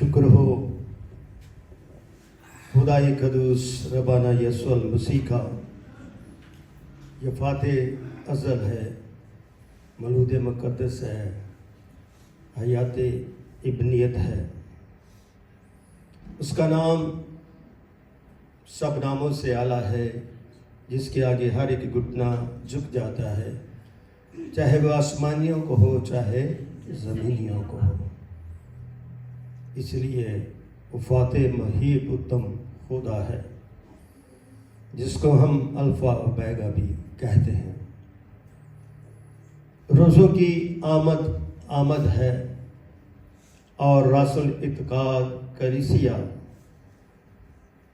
شکر ہو خدائے قدوس ربانہ یسوع المسیح کا، یہ فاتح ازل ہے، مولود مقدس ہے، حیات ابنیت ہے۔ اس کا نام سب ناموں سے اعلیٰ ہے، جس کے آگے ہر ایک گھٹنا جھک جاتا ہے، چاہے وہ آسمانیوں کو ہو چاہے زمینیوں کو ہو۔ اس لیے وہ فاتح مہیب اتم خدا ہے، جس کو ہم الفا اومیگا بھی کہتے ہیں۔ روزوں کی آمد ہے اور راس الاعتقاد کلیسیا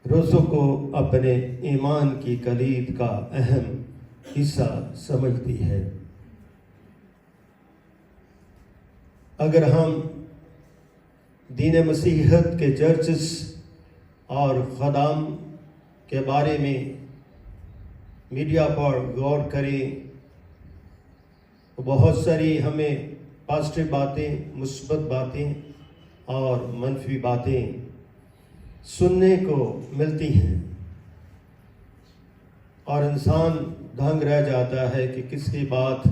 روزوں کو اپنے ایمان کی کلید کا اہم حصہ سمجھتی ہے۔ اگر ہم دین مسیحیت کے چرچز اور خدام کے بارے میں میڈیا پر غور کریں تو بہت ساری ہمیں پازیٹیو باتیں، مثبت باتیں اور منفی باتیں سننے کو ملتی ہیں، اور انسان دھنگ رہ جاتا ہے کہ کس کی بات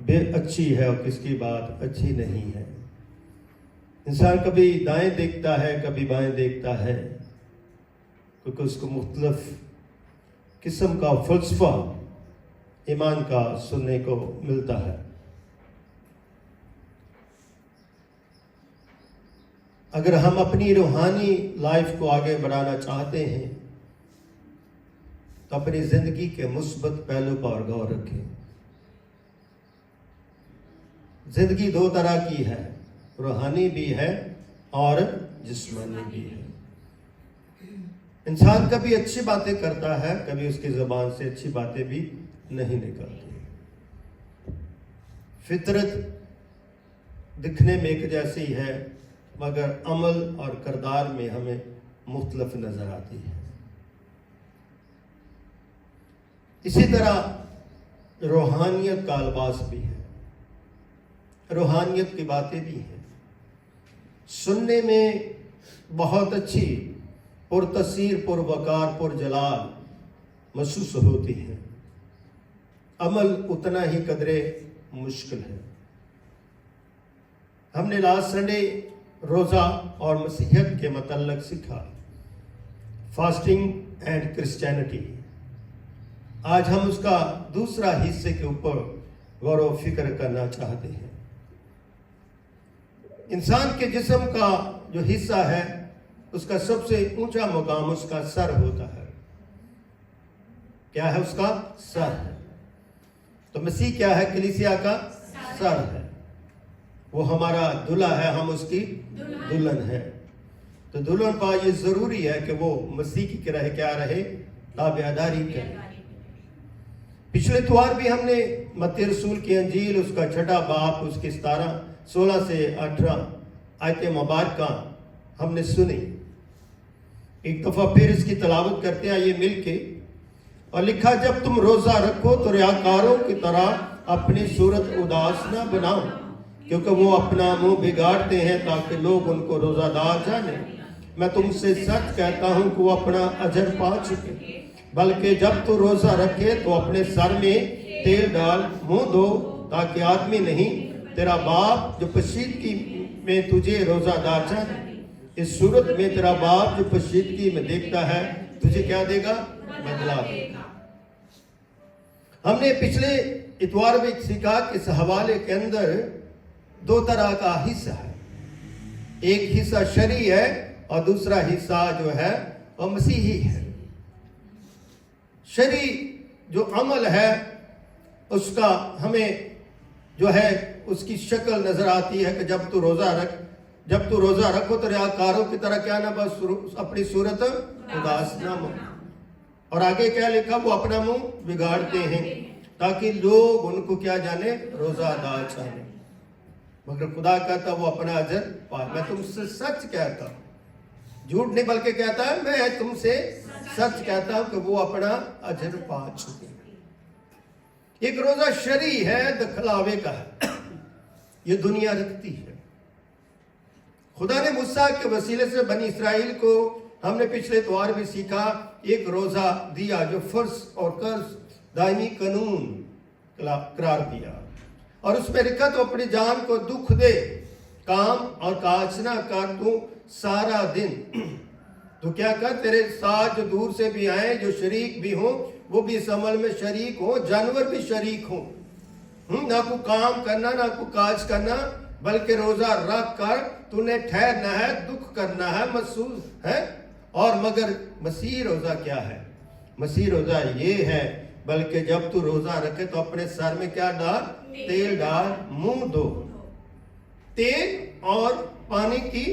بے اچھی ہے اور کس کی بات اچھی نہیں ہے۔ انسان کبھی دائیں دیکھتا ہے، کبھی بائیں دیکھتا ہے، کیونکہ اس کو مختلف قسم کا فلسفہ ایمان کا سننے کو ملتا ہے۔ اگر ہم اپنی روحانی لائف کو آگے بڑھانا چاہتے ہیں تو اپنی زندگی کے مثبت پہلو پر غور رکھیں۔ زندگی دو طرح کی ہے، روحانی بھی ہے اور جسمانی بھی ہے۔ انسان کبھی اچھی باتیں کرتا ہے، کبھی اس کی زبان سے اچھی باتیں بھی نہیں نکلتی۔ فطرت دکھنے میں ایک جیسی ہے، مگر عمل اور کردار میں ہمیں مختلف نظر آتی ہے۔ اسی طرح روحانیت کا الباس بھی ہے، روحانیت کی باتیں بھی ہیں، سننے میں بہت اچھی، پرتاثیر، پروقار، پرجلال محسوس ہوتی ہے، عمل اتنا ہی قدرے مشکل ہے۔ ہم نے لاسٹ سنڈے روزہ اور مسیحیت کے متعلق سیکھا، فاسٹنگ اینڈ کرسچینٹی۔ آج ہم اس کا دوسرا حصے کے اوپر غور و فکر کرنا چاہتے ہیں۔ انسان کے جسم کا جو حصہ ہے، اس کا سب سے اونچا مقام اس کا سر ہوتا ہے۔ کیا ہے؟ اس کا سر ہے۔ تو مسیح کیا ہے؟ کلیسیا کا سر ہے، وہ ہمارا دلہا ہے، ہم اس کی دلہن ہے۔ تو دلہن کا یہ ضروری ہے کہ وہ مسیح کی کیا رہے؟ تابعداری کرے۔ پچھلے اتوار بھی ہم نے متی رسول کی انجیل، اس کا 6 باب، اس کی 16 سے 18 آیت مبارکہ ہم نے سنی۔ ایک دفعہ پھر اس کی تلاوت کرتے ہیں یہ مل کے، اور لکھا، جب تم روزہ رکھو تو ریاکاروں کی طرح اپنی صورت اداس نہ بناؤ، کیونکہ وہ اپنا منہ بگاڑتے ہیں تاکہ لوگ ان کو روزہ دار جانیں۔ میں تم سے سچ کہتا ہوں کہ وہ اپنا اجر پا چکے۔ بلکہ جب تو روزہ رکھے تو اپنے سر میں تیل ڈال منہ دھو، تاکہ آدمی نہیں، تیرا باپ جو پشیدگی میں تجھے روزہ دار جانے۔ اس صورت میں تیرا باپ جو پشیدگی میں دیکھتا ہے تجھے کیا دے گا؟ بدلا دے گا۔ ہم نے پچھلے اتوار میں سیکھا کہ اس حوالے کے اندر 2 طرح کا حصہ ہے، ایک حصہ شرعی ہے اور دوسرا حصہ جو ہے وہ مسیحی ہے۔ شرعی جو عمل ہے، اس کا ہمیں جو ہے اس کی شکل نظر آتی ہے کہ جب تو روزہ رکھو تو ریاکاروں کی طرح کیا نہ بس اپنی صورت اداس نہ بناؤ۔ اور آگے کیا لکھا؟ وہ اپنا منہ بگاڑتے ہیں تاکہ لوگ ان کو کیا جانے؟ روزہ دار جانے۔ مگر خدا کہتا وہ اپنا اجر پائے۔ میں تم سے سچ کہتا ہوں، جھوٹ نہیں بلکہ کہتا ہے، میں تم سے سچ کہتا ہوں کہ وہ اپنا اجر پا چکے۔ ایک روزہ شرعی ہے، دکھلاوے کا ہے، یہ دنیا رکھتی ہے۔ خدا نے موسیٰ کے وسیلے سے بنی اسرائیل کو، ہم نے پچھلے اتوار بھی سیکھا، ایک روزہ دیا جو فرض اور قرض دائمی قانون قرار دیا، اور اس میں لکھا تو اپنی جان کو دکھ دے، کام اور کاج نہ کر تو سارا دن، تو کیا کر تیرے ساتھ جو دور سے بھی آئیں، جو شریک بھی ہوں وہ بھی اس عمل میں شریک ہوں، جانور بھی شریک ہوں، نہ کو کام کرنا نہ کو کاج کرنا، بلکہ روزہ رکھ کر تو نے ٹھہرنا ہے، دکھ کرنا ہے، محسوس ہے۔ اور مگر مسیح روزہ کیا ہے؟ مسیح روزہ یہ ہے، بلکہ جب تو روزہ رکھے تو اپنے سر میں کیا ڈال؟ تیل ڈال، منہ دھو۔ تیل اور پانی کی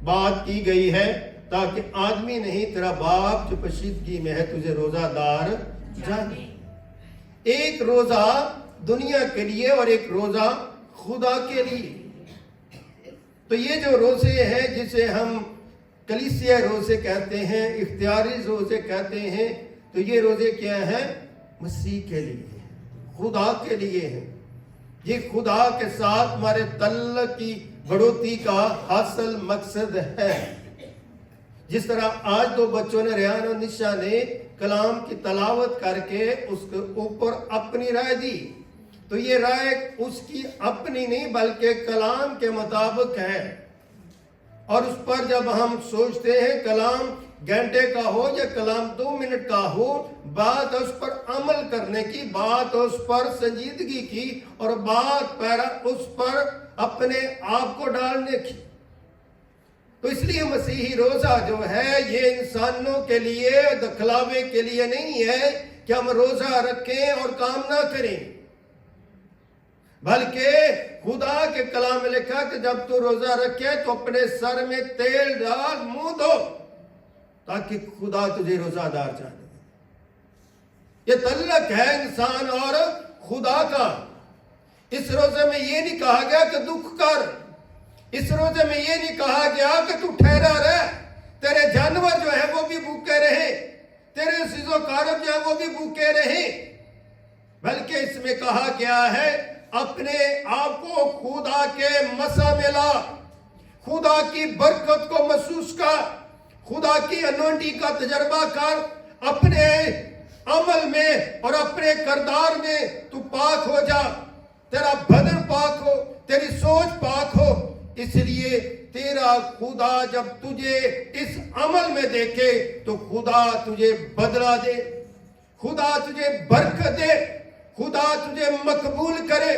بات کی گئی ہے تاکہ آدمی نہیں، تیرا باپ جو پشیدگی میں ہے تجھے روزہ دار جانے۔ ایک روزہ دنیا کے لیے اور ایک روزہ خدا کے لیے۔ تو یہ جو روزے ہیں جسے ہم کلیسیا روزے کہتے ہیں، اختیاری روزے کہتے ہیں، تو یہ روزے کیا ہیں؟ مسیح کے لیے، خدا کے لیے ہیں۔ یہ خدا کے ساتھ ہمارے تعلق کی بڑھوتری کا حاصل مقصد ہے۔ جس طرح آج دو بچوں نے، ریان اور نشا نے کلام کی تلاوت کر کے اس کے اوپر اپنی رائے دی، تو یہ رائے اس کی اپنی نہیں بلکہ کلام کے مطابق ہے، اور اس پر جب ہم سوچتے ہیں کلام گھنٹے کا ہو یا کلام 2 منٹ کا ہو، بات اس پر عمل کرنے کی، بات اس پر سنجیدگی کی، اور بات اس پر اپنے آپ کو ڈالنے کی۔ تو اس لیے مسیحی روزہ جو ہے یہ انسانوں کے لیے دکھلاوے کے لیے نہیں ہے کہ ہم روزہ رکھیں اور کام نہ کریں، بلکہ خدا کے کلام میں لکھا کہ جب تو روزہ رکھے تو اپنے سر میں تیل ڈال، منہ دھو، تاکہ خدا تجھے روزہ دار جانے۔ یہ تعلق ہے انسان اور خدا کا۔ اس روزے میں یہ نہیں کہا گیا کہ دکھ کر، اس روزے میں یہ نہیں کہا گیا کہ تو ٹھہرا رہ، تیرے جانور جو ہے وہ بھی بھوکے رہے، تیرے عزیز و اقارب جو ہے وہ بھی بھوکے رہے، بلکہ اس میں کہا گیا ہے اپنے آپ کو خدا کے مسا میں لا، خدا کی برکت کو محسوس کر، خدا کی انوینٹنگ کا تجربہ کر، اپنے عمل میں اور اپنے کردار میں تو پاک ہو جا، تیرا بدن پاک ہو، تیری سوچ پاک ہو۔ اس لیے تیرا خدا جب تجھے اس عمل میں دیکھے تو خدا تجھے بدلہ دے، خدا تجھے برکت دے، خدا تجھے مقبول کرے،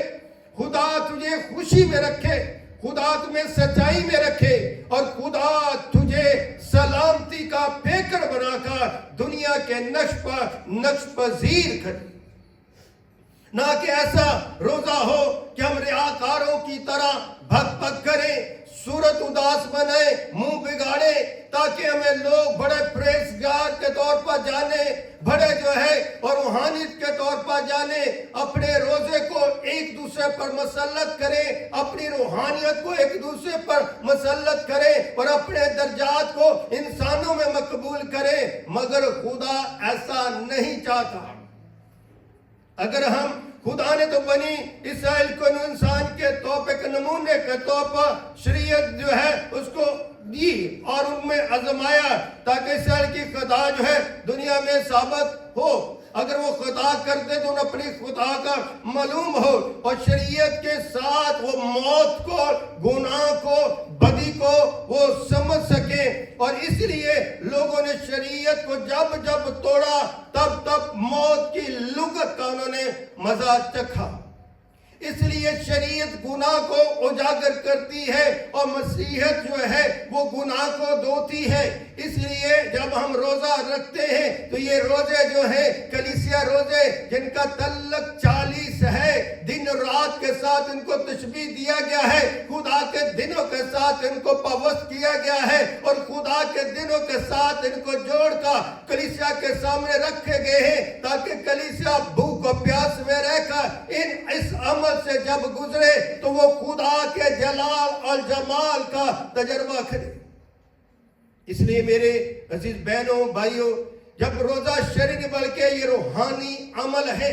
خدا تجھے خوشی میں رکھے، خدا تمہیں سچائی میں رکھے، اور خدا تجھے سلامتی کا پیکر بنا کر دنیا کے نقش پذیر کرے۔ نہ کہ ایسا روزہ ہو کہ ہم ریاکاروں کی طرح بھگ بھگ کریں، صورت اداس بنائیں، منہ بگاڑے، تاکہ ہمیں لوگ بڑے پریزگار کے طور پر جانے، بڑے جو ہے اور روحانیت کے طور پر جانے، اپنے روزے کو ایک دوسرے پر مسلط کریں، اپنی روحانیت کو ایک دوسرے پر مسلط کریں، اور اپنے درجات کو انسانوں میں مقبول کریں، مگر خدا ایسا نہیں چاہتا۔ اگر ہم، خدا نے تو بنی اسرائیل کو انسان کے طور پر، نمونے کے طور پر شریعت جو ہے اس کو دی اور ان میں آزمایا تاکہ اسرائیل کی خدا جو ہے دنیا میں ثابت ہو۔ اگر وہ خطا کرتے تو انہیں اپنی خدا کا معلوم ہو، اور شریعت کے ساتھ وہ موت کو، گناہ کو، بدی کو وہ سمجھ سکیں، اور اس لیے لوگوں نے شریعت کو جب جب توڑا تب تب موت کی لغت کا انہوں نے مزہ چکھا۔ اس لیے شریعت گناہ کو اجاگر کرتی ہے اور مسیحیت جو ہے وہ گناہ کو دھوتی ہے۔ اس لیے جب ہم روزہ رکھتے ہیں تو یہ روزے جو ہیں کلیسیا روزے جن کا تعلق 40 ہے، دن رات کے ساتھ ان کو تشبیہ دیا گیا ہے، خدا کے دنوں کے ساتھ ان کو پابند کیا گیا ہے، اور خدا کے دنوں کے ساتھ ان کو جوڑ کر کلیسیا کے سامنے رکھے گئے ہیں تاکہ کلیسیا بھوک و پیاس میں رہ کر اس عمل سے جب گزرے تو وہ خدا کے جلال اور جمال کا تجربہ کرے۔ اس لیے میرے عزیز بہنوں بھائیوں، جب روزہ شرعی بلکہ یہ روحانی عمل ہے،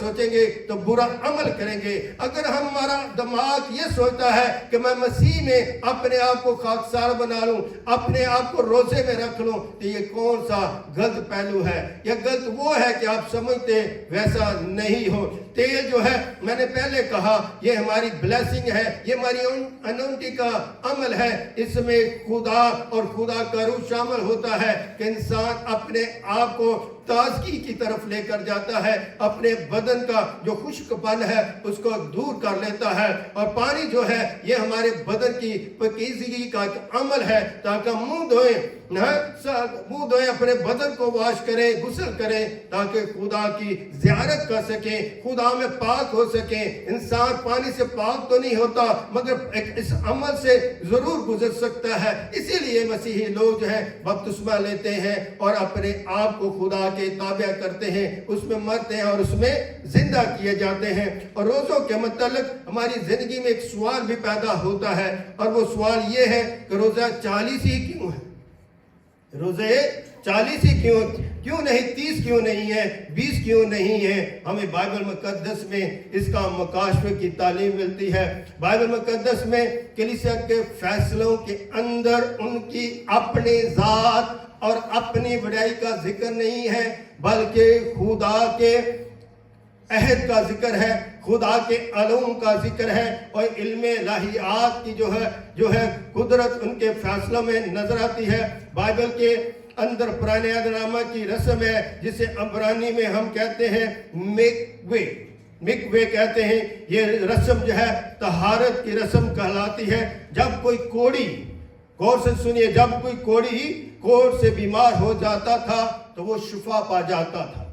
سوچیں گے تو برا عمل کریں گے. اگر ہمارا دماغ یہ سوچتا ہے کہ میں مسیح میں اپنے آپ کو خاکسار بنا لوں, اپنے آپ کو روزے میں رکھ لوں, تو یہ کون سا غلط پہلو ہے؟ یہ غلط وہ ہے کہ آپ سمجھتے ویسا نہیں ہو. تیل جو ہے, میں نے پہلے کہا, یہ ہماری بلیسنگ ہے, یہ ہماری انونٹی کا عمل ہے. اس میں خدا اور خدا کا روح شامل ہوتا ہے کہ انسان اپنے آپ کو تازگی کی طرف لے کر جاتا ہے, اپنے بدن کا جو خشک پن ہے اس کو دور کر لیتا ہے. اور پانی جو ہے یہ ہمارے بدن کی پاکیزگی کا ایک عمل ہے, تاکہ منہ دھوئیں, اپنے بدن کو واش کریں, غسل کریں, تاکہ خدا کی زیارت کر سکیں, خدا میں پاک ہو سکیں. انسان پانی سے پاک تو نہیں ہوتا, مگر اس عمل سے ضرور گزر سکتا ہے. اسی لیے مسیحی لوگ جو ہے بپتسمہ لیتے ہیں اور اپنے آپ کو خدا کے تابع کرتے ہیں, اس میں مرتے ہیں اور اس میں زندہ کیے جاتے ہیں. اور روزوں کے متعلق ہماری زندگی میں ایک سوال بھی پیدا ہوتا ہے, اور وہ سوال یہ ہے کہ روزہ 40 ہی کیوں ہے؟ روزے 40 ہی کیوں نہیں, 30 کیوں نہیں ہے, 20 کیوں نہیں ہے؟ ہمیں بائبل مقدس میں اس کا مکاشفے کی تعلیم ملتی ہے. بائبل مقدس میں کلیسیا کے فیصلوں کے اندر ان کی اپنی ذات اور اپنی بڑائی کا ذکر نہیں ہے, بلکہ خدا کے عہد کا ذکر ہے, خدا کے علوم کا ذکر ہے, اور علم الہیات کی جو ہے قدرت ان کے فیصلوں میں نظر آتی ہے. بائبل کے اندر پرانے عہد نامہ کی رسم ہے جسے عبرانی میں ہم کہتے ہیں مکوے کہتے ہیں. یہ رسم جو ہے طہارت کی رسم کہلاتی ہے. جب کوئی کوڑی, غور سے سنیے, جب کوئی کوڑی کوڑ سے بیمار ہو جاتا تھا تو وہ شفا پا جاتا تھا.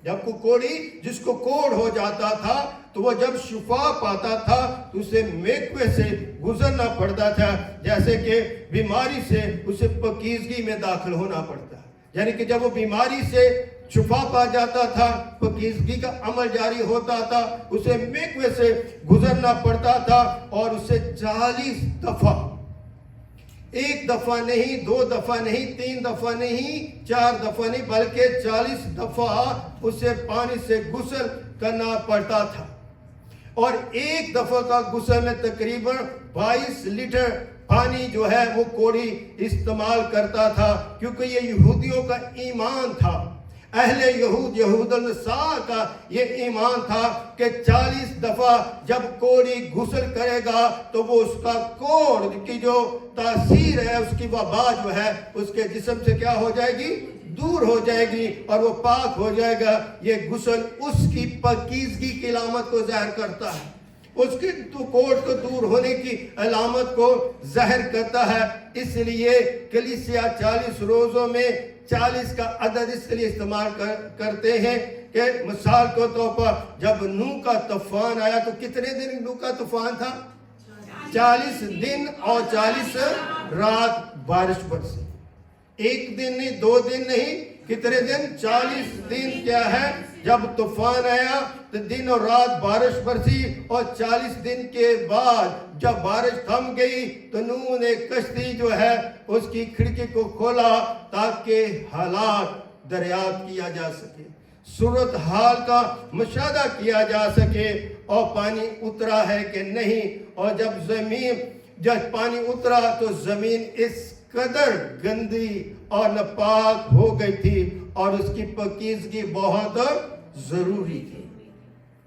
جب کوئی کوڑی جس کو کوڑ ہو جاتا تھا تو وہ جب شفا پاتا تھا تو اسے میکوے سے گزرنا پڑتا تھا, جیسے کہ بیماری سے اسے پاکیزگی میں داخل ہونا پڑتا ہے. یعنی کہ جب وہ بیماری سے شفا پا جاتا تھا, پاکیزگی کا عمل جاری ہوتا تھا, اسے میکوے سے گزرنا پڑتا تھا, اور اسے 40 دفعہ, 1 دفعہ نہیں, 2 دفعہ نہیں, 3 دفعہ نہیں, 4 دفعہ نہیں, بلکہ 40 دفعہ اسے پانی سے غسل کرنا پڑتا تھا. اور 1 دفعہ کا غسل میں تقریباً 22 لیٹر پانی جو ہے وہ کوڑی استعمال کرتا تھا, کیونکہ یہ یہودیوں کا ایمان تھا. اہل یہود النصارہ کا یہ ایمان تھا کہ 40 دفعہ جب کوڑی غسل کرے گا تو وہ اس کا کوڑ کی جو تاثیر ہے, اس کی وبا جو ہے اس کے جسم سے کیا ہو جائے گی, دور ہو جائے گی, اور وہ پاک ہو جائے گا. یہ غسل اس کی پاکیزگی کی علامت کو ظاہر کرتا ہے, اس کی کوڑ کو دور ہونے کی علامت کو ظاہر کرتا ہے. اس لیے کلیسیا 40 روزوں میں 40 کا عدد اس لیے استعمال کرتے ہیں کہ مثال کے طور پر جب نوح کا طوفان آیا تو کتنے دن نوح کا طوفان تھا؟ 40 دن اور 40 رات بارش برسی. 1 دن نہیں, 2 دن نہیں, کتنے دن؟ 40 دن کیا ہے. جب طوفان آیا تو دن اور رات بارش برسی, اور 40 دن کے بعد جب بارش تھم گئی تو نوح نے کشتی جو ہے اس کی کھڑکی کو کھولا تاکہ حالات دریافت کیا جا سکے, صورتحال کا مشاہدہ کیا جا سکے, اور پانی اترا ہے کہ نہیں. اور جب پانی اترا تو زمین اس قدر گندی اور ناپاک ہو گئی تھی, اور اس کی پاکیزگی بہت ضروری تھی.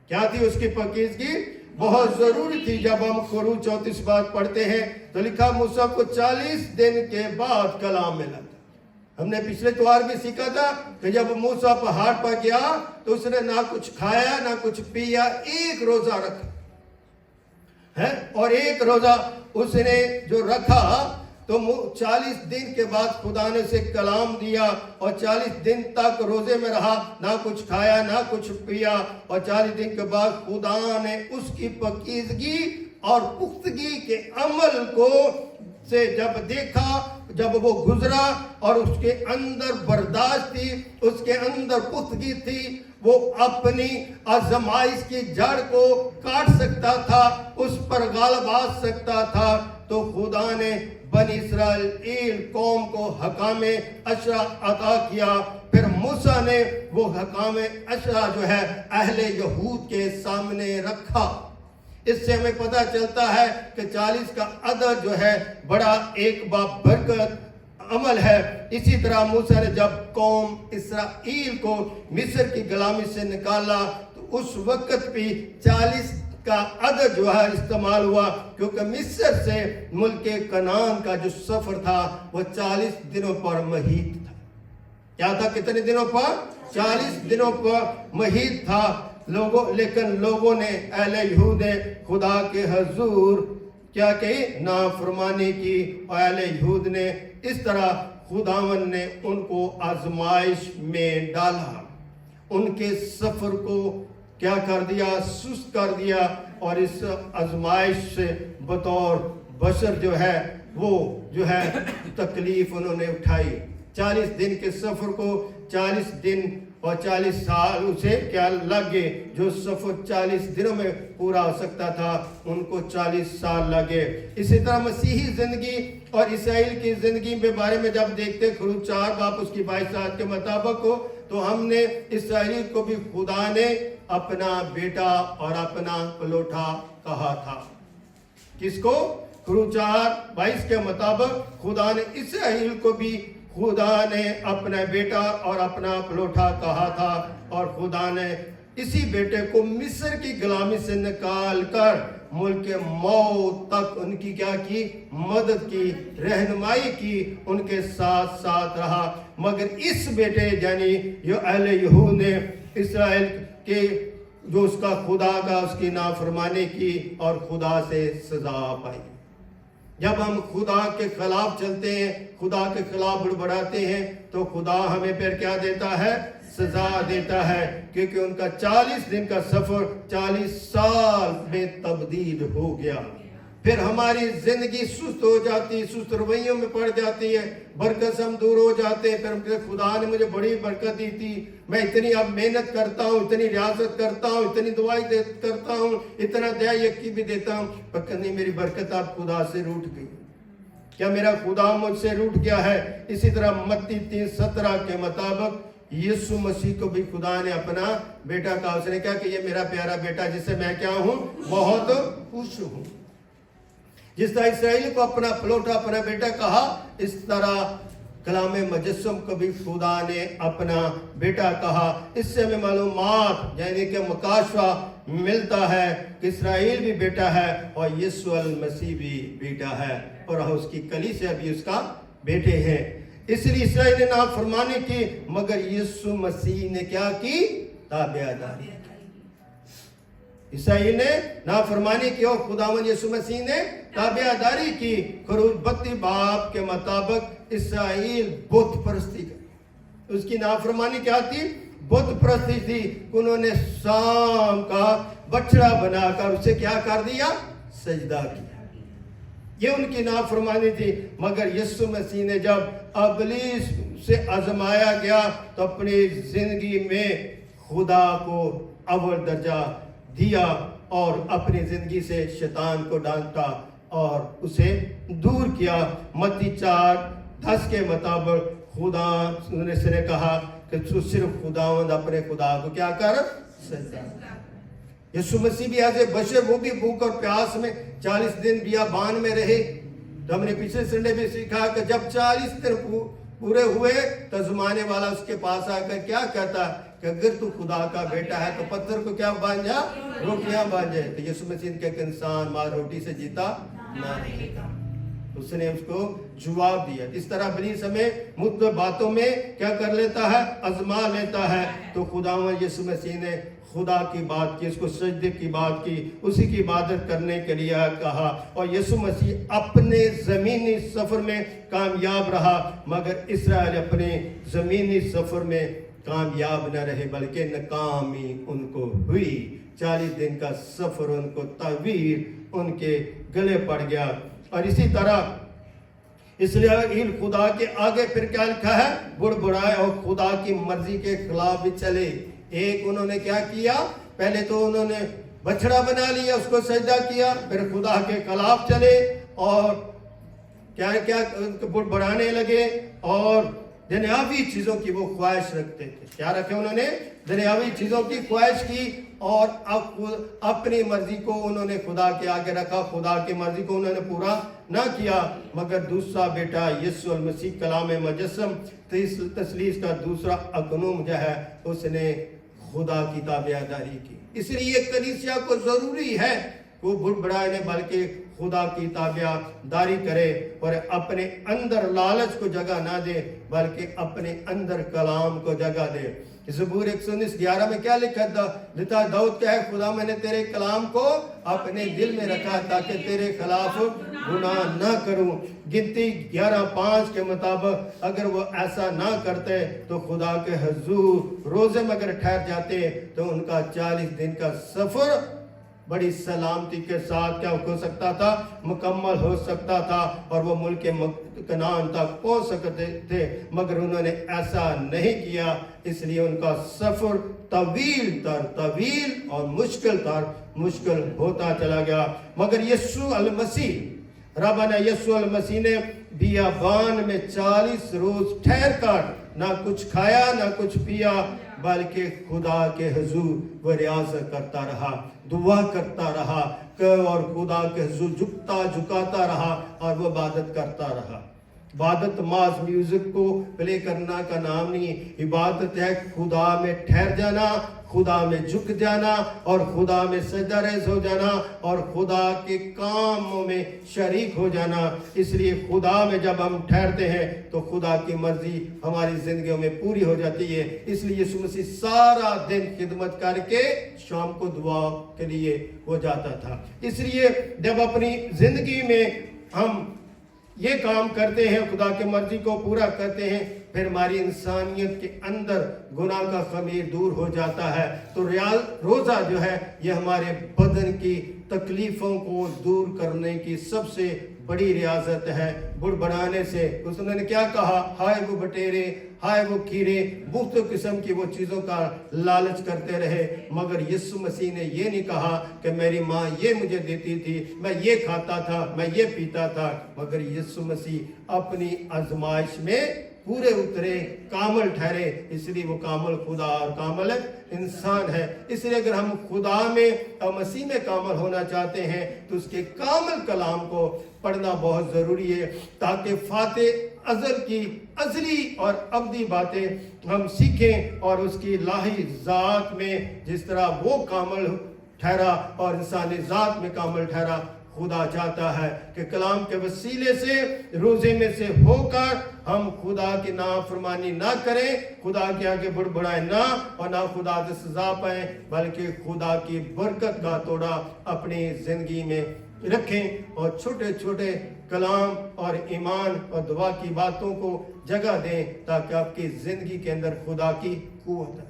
کیا تھی اس کی پاکیزگی؟ بہت ضروری تھی. جب ہم خروج 34 بات پڑھتے ہیں تو لکھا موسیٰ کو 40 دن کے بعد کلام ملا تھا. ہم نے پچھلے اتوار بھی سیکھا تھا کہ جب موسیٰ پہاڑ پر گیا تو اس نے نہ کچھ کھایا نہ کچھ پیا, 1 روزہ رکھا ہے. اور 1 روزہ اس نے جو رکھا تو 40 دن کے بعد خدا نے اسے کلام دیا, اور 40 دن تک روزے میں رہا, نہ کچھ کھایا نہ کچھ پیا. اور 40 دن کے بعد خدا نے اس کی پاکیزگی اور پختگی کے عمل کو سے جب دیکھا, جب وہ گزرا اور اس کے اندر برداشت تھی, اس کے اندر پختگی تھی, وہ اپنی آزمائش کی جڑ کو کاٹ سکتا تھا, اس پر غالب آ سکتا تھا, تو خدا نے بنی اسرائیل قوم کو حکام عشرہ عطا کیا. پھر موسیٰ نے وہ حکام عشرہ جو ہے اہل یہود کے سامنے رکھا. اس سے ہمیں پتہ چلتا ہے کہ 40 کا عدد جو ہے بڑا ایک بابرکت عمل ہے. اسی طرح موسیٰ نے جب قوم اسرائیل کو مصر کی غلامی سے نکالا تو اس وقت بھی 40 کا عدد جو ہے استعمال ہوا، کیونکہ مصر سے ملک کنعان کا جو سفر تھا وہ 40 دنوں پر محیط تھا. کیا تھا؟ کتنے دنوں پر؟ 40 دنوں پر محیط تھا. لیکن لوگوں نے اہل یہود نے خدا کے حضور کیا کہ نافرمانی کی، اور اہل یہود نے اس طرح خداوند نے ان کو آزمائش میں ڈالا. ان کے سفر کو کیا کر دیا؟ سست کر دیا. اور اس آزمائش سے بطور بشر جو ہے وہ جو ہے تکلیف انہوں نے اٹھائی. 40 دن کے سفر کو 40 دن اور 40 سال اسے کیا لگے. جو سفر 40 دنوں میں پورا ہو سکتا تھا ان کو 40 سال لگے. اسی طرح مسیحی زندگی اور اسرائیل کی زندگی کے بارے میں جب دیکھتے خروج 4 باب اس کی 22 آیت کے مطابق ہو تو ہم نے اسرائیل کو بھی خدا نے اپنا بیٹا اور اپنا پلوٹا کہا تھا. کس کو؟ خروج 4:22 کے مطابق خدا نے اسرائیل کو بھی خدا نے اپنا بیٹا اور اپنا پلوٹا کہا تھا. اور خدا نے اسی بیٹے کو مصر کی غلامی سے نکال کر ملک موت تک ان کی کیا کی؟ مدد کی، رہنمائی کی، ان کے ساتھ ساتھ رہا. مگر اس بیٹے یعنی جو اہل یہود نے اسرائیل کے جو اس کا خدا کا اس کی نافرمانی کی اور خدا سے سزا پائی. جب ہم خدا کے خلاف چلتے ہیں، خدا کے خلاف بڑبڑاتے ہیں تو خدا ہمیں پھر کیا دیتا ہے؟ سزا دیتا ہے. کیونکہ ان کا 40 دن کا سفر 40 سال میں تبدیل ہو گیا. پھر ہماری زندگی سست ہو جاتی، سست رویوں میں پڑ جاتی ہے، برکت سے ہم دور ہو جاتے ہیں. پھر خدا نے مجھے بڑی برکت دی تھی، میں اتنی اب محنت کرتا ہوں، اتنی ریاضت کرتا ہوں، اتنی دعائی کرتا ہوں، اتنا دیا یکی بھی دیتا ہوں، پر نہیں میری برکت اب خدا سے روٹ گئی. کیا میرا خدا مجھ سے روٹ گیا ہے؟ اسی طرح متی 3:17 کے مطابق یسوع مسیح کو بھی خدا نے اپنا بیٹا کہا. اس نے کہا کہ یہ میرا پیارا بیٹا جس سے میں کیا ہوں؟ بہت خوش ہوں. جس طرح اسرائیل کو اپنا پلوٹا اپنا بیٹا کہا، اس طرح کلام مجسم کو بھی خدا نے اپنا بیٹا کہا. اس سے ہمیں معلومات یعنی کہ مکاشفہ ملتا ہے کہ اسرائیل بھی بیٹا ہے اور یسوع المسیح بھی بیٹا ہے اور اس کی کلیسیا بھی اس کا بیٹے ہیں. اس لیے اسرائیل نے نافرمانی کی مگر یسوع مسیح نے کیا کی؟ تابعداری. اسرائیل نے نافرمانی کی اور خداوند یسوع مسیح نے تابعداری کی. خروج 32 باب کے مطابق اسرائیل بت پرستی کی، اس کی نافرمانی کیا تھی؟ بت پرستی تھی. انہوں نے شام کا بچڑا بنا کر اسے کیا کر دیا؟ سجدہ کیا. یہ ان کی نافرمانی تھی. مگر یسوع مسیح نے جب ابلیس سے آزمایا گیا تو اپنی زندگی میں خدا کو اول درجہ دیا اور اپنی زندگی سے شیطان کو ڈانٹا اور اسے دور کیا. متی 4:10 کے مطابق خدا نے کہا کہ تو صرف خداوند اپنے خدا کو کیا کر؟ سجدہ. یسوع مسیح بھی ایسے بشر وہ بھی بھوک اور پیاس میں 40 دن بیابان میں رہے. تو ہم نے پچھلے سنڈے بھی سیکھا کہ جب 40 دن پورے ہوئے تو زمانے والا اس کے پاس آ کر کیا کہتا کہ اگر تو خدا کا بیٹا ہے تو پتھر کو کیا بان جا؟ روٹیاں بان جائے. تو یسوع مسیح کہ انسان ماں روٹی سے جیتا نہ رہے. اس نے اس کو جواب دیا. اس طرح ابلیس ہمیں مختلف باتوں میں کیا کر لیتا ہے؟ آزما لیتا ہے. تو خداوند یسوع مسیح نے خدا کی بات کی، اس کو سجدے کی بات کی، اسی کی عبادت کرنے کے لیے کہا. اور یسوع مسیح اپنے زمینی سفر میں کامیاب رہا مگر اسرائیل اپنے زمینی سفر میں کامیاب نہ رہے بلکہ ناکامی ان کو ہوئی. 40 دن کا سفر ان کو طویل ان کے گلے پڑ گیا. اور اسی طرح اسرائیل خدا کے آگے پھر کیا لکھا ہے؟ بڑبڑائے اور خدا کی مرضی کے خلاف بھی چلے. ایک انہوں نے کیا کیا؟ پہلے تو انہوں نے بچڑا بنا لیا، اس کو سجدہ کیا، پھر خدا کے خلاف چلے اور کیا بڑھانے لگے اور دنیاوی چیزوں کی وہ خواہش رکھتے تھے. کیا رکھے انہوں نے؟ دنیاوی چیزوں کی خواہش کی اور اپنی مرضی کو انہوں نے خدا کے آگے رکھا. خدا کی مرضی کو انہوں نے پورا نہ کیا. مگر دوسرا بیٹا یسوع المسیح کلام مجسم تثلیث کا دوسرا اقنوم جو ہے اس نے خدا کی تابعداری کی. اس لیے کلیسیا کو ضروری ہے وہ بڑھائے بلکہ خدا کی تابعداری کرے اور اپنے اندر لالچ کو جگہ نہ دے بلکہ اپنے اندر کلام کو جگہ دے. زبور 119:11 میں کیا لکھا تھا؟ داؤد کہا ہے خدا میں نے تیرے کلام کو اپنے دل میں رکھا تاکہ تیرے خلاف گناہ نہ کروں. گنتی 11:5 کے مطابق اگر وہ ایسا نہ کرتے تو خدا کے حضور روزے میں اگر ٹھہر جاتے تو ان کا 40 دن کا سفر بڑی سلامتی کے ساتھ کیا ہو سکتا تھا؟ مکمل ہو سکتا تھا اور وہ ملک کنعان تک پہنچ سکتے تھے. مگر انہوں نے ایسا نہیں کیا. اس لیے ان کا سفر طویل اور مشکل ہوتا چلا گیا. مگر یسوع المسیح ربنا یسوع المسیح نے بیابان میں 40 روز ٹھہر کر نہ کچھ کھایا نہ کچھ پیا بلکہ خدا کے حضور وہ ریاضت کرتا رہا, دعا کرتا رہا اور خدا کے حضور جھکاتا رہا اور وہ عبادت کرتا رہا. عبادت محض میوزک کو پلے کرنا کا نام نہیں. عبادت ہے خدا میں ٹھہر جانا, خدا میں جھک جانا اور خدا میں سجدہ ریز ہو جانا اور خدا کے کاموں میں شریک ہو جانا. اس لیے خدا میں جب ہم ٹھہرتے ہیں تو خدا کی مرضی ہماری زندگیوں میں پوری ہو جاتی ہے. اس لیے یسوع مسیح سارا دن خدمت کر کے شام کو دعا کے لیے وہ جاتا تھا. اس لیے جب اپنی زندگی میں ہم یہ کام کرتے ہیں, خدا کی مرضی کو پورا کرتے ہیں, پھر ہماری انسانیت کے اندر گناہ کا خمیر دور ہو جاتا ہے. تو روزہ جو ہے یہ ہمارے بدن کی تکلیفوں کو دور کرنے کی سب سے بڑی ریاضت ہے. بڑھانے سے اس نے کیا کہا؟ ہائے وہ بٹیرے, ہائے وہ کھیرے, مختلف قسم کی وہ چیزوں کا لالچ کرتے رہے. مگر یسوع مسیح نے یہ نہیں کہا کہ میری ماں یہ مجھے دیتی تھی, میں یہ کھاتا تھا, میں یہ پیتا تھا. مگر یسوع مسیح اپنی آزمائش میں پورے اترے, کامل ٹھہرے. اس لیے وہ کامل خدا اور کامل انسان ہے. اس لیے اگر ہم خدا میں اور مسیح میں کامل ہونا چاہتے ہیں تو اس کے کامل کلام کو پڑھنا بہت ضروری ہے تاکہ فاتح ازل کی ازلی اور ابدی باتیں ہم سیکھیں اور اس کی الہی ذات میں جس طرح وہ کامل ٹھہرا اور انسانی ذات میں کامل ٹھہرا. خدا چاہتا ہے کہ کلام کے وسیلے سے روزے میں سے ہو کر ہم خدا کی نافرمانی نہ کریں, خدا کے آگے بڑھائیں نہ اور نہ خدا سے سزا پائیں بلکہ خدا کی برکت کا توڑا اپنی زندگی میں رکھیں اور چھوٹے چھوٹے کلام اور ایمان اور دعا کی باتوں کو جگہ دیں تاکہ آپ کی زندگی کے اندر خدا کی قوت ہے.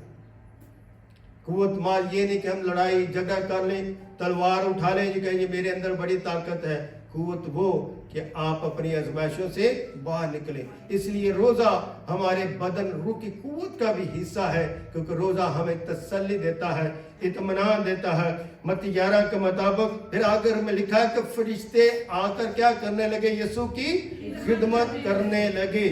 قوت مال یہ نہیں کہ ہم لڑائی جگہ کر لیں, تلوار اٹھا لیں, یہ کہیں یہ میرے اندر بڑی طاقت ہے. قوت وہ کہ آپ اپنی آزمائشوں سے باہر نکلیں. اس لیے روزہ ہمارے بدن روح کی قوت کا بھی حصہ ہے کیونکہ روزہ ہمیں تسلی دیتا ہے, اطمینان دیتا ہے. متی 11 کے مطابق پھر آگر میں لکھا ہے کہ فرشتے آ کر کیا کرنے لگے؟ یسوع کی خدمت کرنے لگے.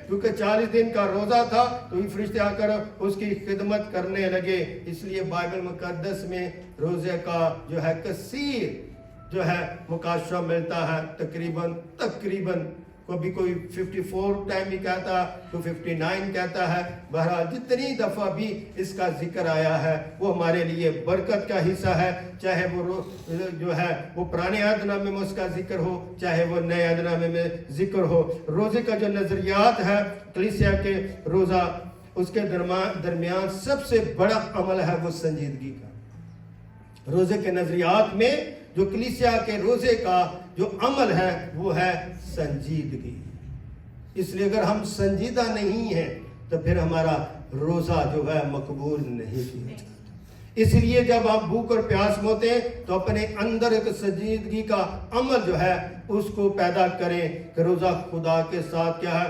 کیونکہ 40 دن کا روزہ تھا تو یہ فرشتے آ کر اس کی خدمت کرنے لگے. اس لیے بائبل مقدس میں روزے کا جو ہے کثیر جو ہے مکاشفہ ملتا ہے. تقریباً کبھی کوئی 54 ٹائم بھی کہتا ہے, تو 59 کہتا ہے. بہرحال جتنی دفعہ بھی اس کا ذکر آیا ہے وہ ہمارے لیے برکت کا حصہ ہے. چاہے وہ جو ہے وہ پرانے عہد نامے میں اس کا ذکر ہو, چاہے وہ نئے عہد نامے میں ذکر ہو. روزے کا جو نظریات ہے کلیسیا کے, روزہ اس کے درمیان سب سے بڑا عمل ہے وہ سنجیدگی کا. روزے کے نظریات میں جو کلیسیا کے روزے کا جو عمل ہے وہ ہے سنجیدگی. اس لیے اگر ہم سنجیدہ نہیں ہیں تو پھر ہمارا روزہ جو ہے مقبول نہیں کیا جاتا. اس لیے جب آپ بھوک اور پیاس میں ہوتے ہیں تو اپنے اندر ایک سنجیدگی کا عمل جو ہے اس کو پیدا کریں کہ روزہ خدا کے ساتھ کیا ہے,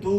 2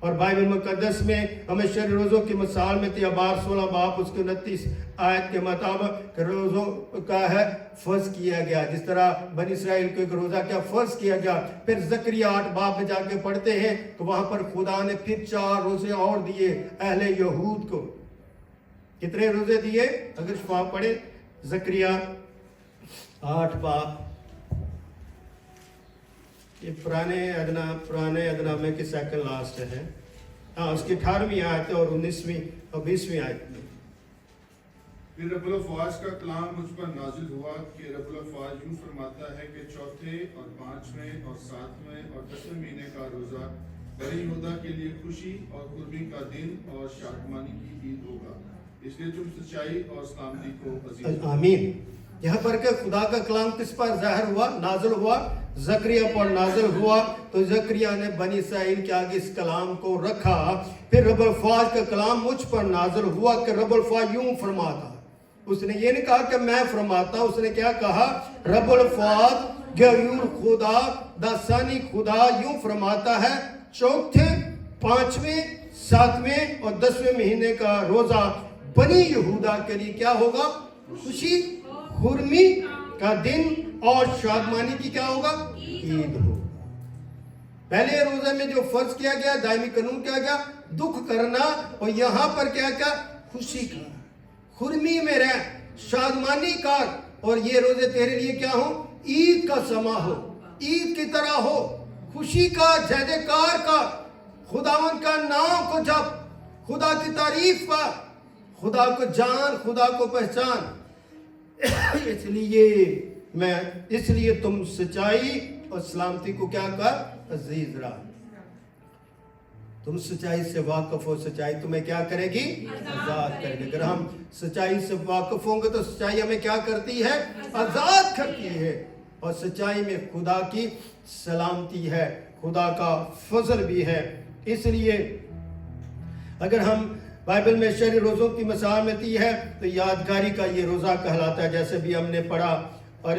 اور بائبل مقدس میں ہمیں شر روزوں کی مثال میں تیابار 16 باب اس کے 29 آیت کے مطابق روزوں کا ہے فرض کیا گیا، جس طرح بنی اسرائیل کو ایک روزہ کیا فرض کیا گیا۔ پھر زکریا 8 باب میں جا کے پڑھتے ہیں تو وہاں پر خدا نے پھر 4 روزے اور دیے اہل یہود کو۔ کتنے روزے دیے؟ اگر شفا پڑھے زکریا 8 باب، یہ پرانے ادنا میں کی سیکنڈ لاسٹ ہے، ہاں اس کی 18ویں آیت اور 19ویں اور 20ویں آیت میں۔ پھر رب الافواج کا کلام مجھ پر نازل ہوا کہ رب الافواج یوں فرماتا ہے کہ چوتھے اور 5ویں اور 7ویں اور 10ویں مہینے کا روزہ بنی یہودا کے لیے خوشی اور خرمی کا دن اور شادمانی کی عید ہوگا، اس لیے تم سچائی اور سلامتی کو عزیز۔ آمین۔ یہاں پر کہ خدا کا کلام کس پر ظاہر ہوا، نازل ہوا؟ زکریا پر نازل ہوا، تو زکریا نے بنی اسرائیل کے آگے اس کلام کو رکھا۔ پھر رب الفاظ کا کلام مجھ پر نازل ہوا کہ رب الفاظ یوں فرماتا۔ اس نے یہ نہیں کہا کہ میں فرماتا، اس نے کیا کہا؟ رب الفاظ غیور خدا داسانی خدا یوں فرماتا ہے، چوتھے 5ویں 7ویں اور 10ویں مہینے کا روزہ بنی یہودا کے لیے کیا ہوگا؟ خوشی خرمی کا دن اور شادمانی کی کیا ہوگا؟ عید ہوگا۔ پہلے روزے میں جو فرض کیا گیا، دائمی قانون کیا گیا؟ دکھ کرنا، اور یہاں پر کیا کیا؟ خوشی کا، خرمی میں رہ، شادمانی کا، اور یہ روزے تیرے لیے کیا ہو؟ عید کا سما ہو، عید کی طرح ہو، خوشی کا، جیدکار کا، خداوند کا نام کو جپ، خدا کی تعریف کا، خدا کو جان، خدا کو پہچان۔ اس لیے تم سچائی اور سلامتی کو کیا کر؟ عزیز رہا۔ تم سچائی سے واقف ہو، سچائی تمہیں کیا کرے گی؟ آزاد کرے گی۔ اگر ہم سچائی سے واقف ہوں گے تو سچائی ہمیں کیا کرتی ہے؟ آزاد کرتی ہے، اور سچائی میں خدا کی سلامتی ہے، خدا کا فضل بھی ہے۔ اس لیے اگر ہم بائبل میں شہری روزوں کی مثال میں دی ہے تو یادگاری کا یہ روزہ کہلاتا ہے، جیسے بھی ہم نے پڑھا۔ اور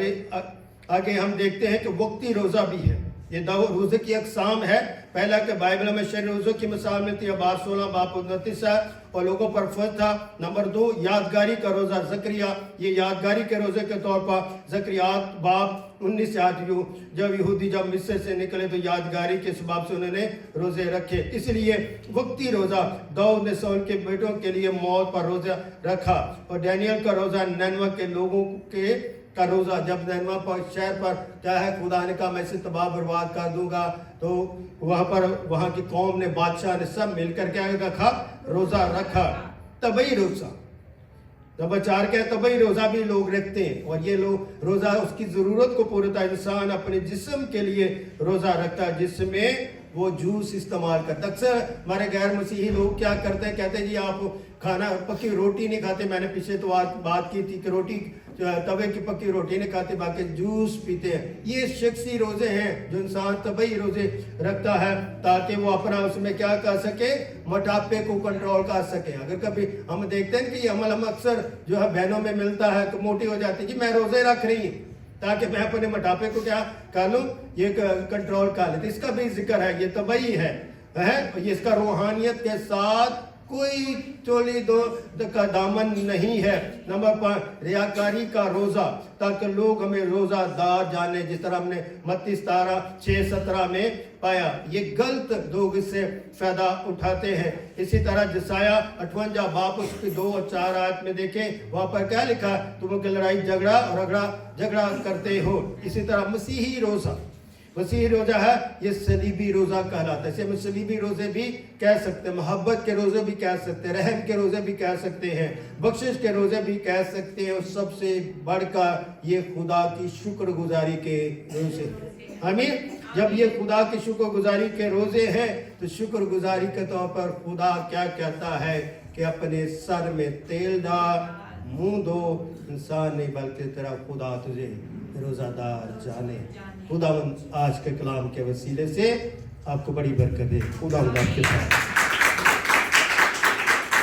آگے ہم دیکھتے ہیں کہ وقتی روزہ بھی ہے۔ یہ 2 روزے کی اقسام ہے۔ پہلا کہ بائبل میں شہری روزوں کی مثال میں تھی، ابار 16 باب 29 ہے، اور لوگوں پر فرض تھا۔ نمبر 2 یادگاری کا روزہ زکریا، یہ یادگاری کے روزے کے طور پر زکریا باب 19 آیت، جب یہودی جب مصر سے نکلے تو یادگاری کے سبب سے انہوں نے روزے رکھے، اس لیے وقتی روزہ داؤد نے سول کے بیٹوں کے لیے موت پر روزہ رکھا۔ اور ڈینیل کا روزہ نینوہ کے لوگوں کا روزہ، جب نینوہ پر شہر پر کیا ہے خدا نے کہا میں اسے تباہ برباد کر دوں گا، تو وہاں کی قوم نے، بادشاہ نے سب مل کر کیا رکھا؟ روزہ رکھا۔ طبعی روزہ، جب اچار کے طبعی روزہ بھی لوگ رکھتے ہیں، اور یہ لوگ روزہ اس کی ضرورت کو پورا ہوتا ہے۔ انسان اپنے جسم کے لیے روزہ رکھتا ہے، جس میں وہ جوس استعمال کرتا ہے۔ اکثر ہمارے غیر مسیحی لوگ کیا کرتے ہیں، کہتے ہیں جی آپ کھانا پکی روٹی نہیں کھاتے۔ میں نے پیچھے تو بات کی تھی کہ روٹی توے کی پکی روٹی نہیں کھاتے، باقی جوس پیتے ہیں۔ یہ شخصی روزے ہیں جو انسان طبعی روزے رکھتا ہے تاکہ وہ اپنا اس میں کیا کر سکے؟ موٹاپے کو کنٹرول کر سکے۔ اگر کبھی ہم دیکھتے ہیں کہ یہ عمل ہم اکثر جو ہے بہنوں میں ملتا ہے کہ موٹی ہو جاتی ہے، جی میں روزے رکھ رہی ہوں تاکہ میں اپنے موٹاپے کو کیا کر لوں؟ یہ کنٹرول کر لیتے۔ اس کا بھی ذکر ہے، یہ طبعی ہے، اس کا روحانیت کے ساتھ کوئی چولی کا دامن نہیں ہے۔ نمبر 5 ریاکاری کا روزہ، تاکہ لوگ ہمیں روزہ دار جانے، جس طرح ہم نے متی 6:17 میں پایا۔ یہ غلط لوگ اس سے فائدہ اٹھاتے ہیں۔ اسی طرح جسایہ 58 باب اس کی 2 اور 4 آیت میں دیکھیں، وہاں پر کیا لکھا ہے؟ تم کے لڑائی جھگڑا اور جھگڑا کرتے ہو۔ اسی طرح مسیحی روزہ روزہ ہے، یہ صلیبی روزہ کہلاتا ہے۔ اسے ہم صلیبی روزے بھی کہہ سکتے ہیں، محبت کے روزے بھی کہہ سکتے ہیں، رحم کے روزے بھی کہہ سکتے ہیں، بخشش کے روزے بھی کہہ سکتے ہیں، اور سب سے بڑھ کر یہ خدا کی شکر گزاری کے روزے۔ آمین۔ جب یہ خدا کی شکر گزاری کے روزے ہیں تو شکر گزاری کے طور پر خدا کیا کہتا ہے کہ اپنے سر میں تیل ڈال، منہ دو، انسان نہیں بلکہ تیرا خدا تجھے روزہ دار جانے۔ خدا آج کے کلام کے وسیلے سے آپ کو بڑی برکت دے۔ خدا آپ کے ساتھ۔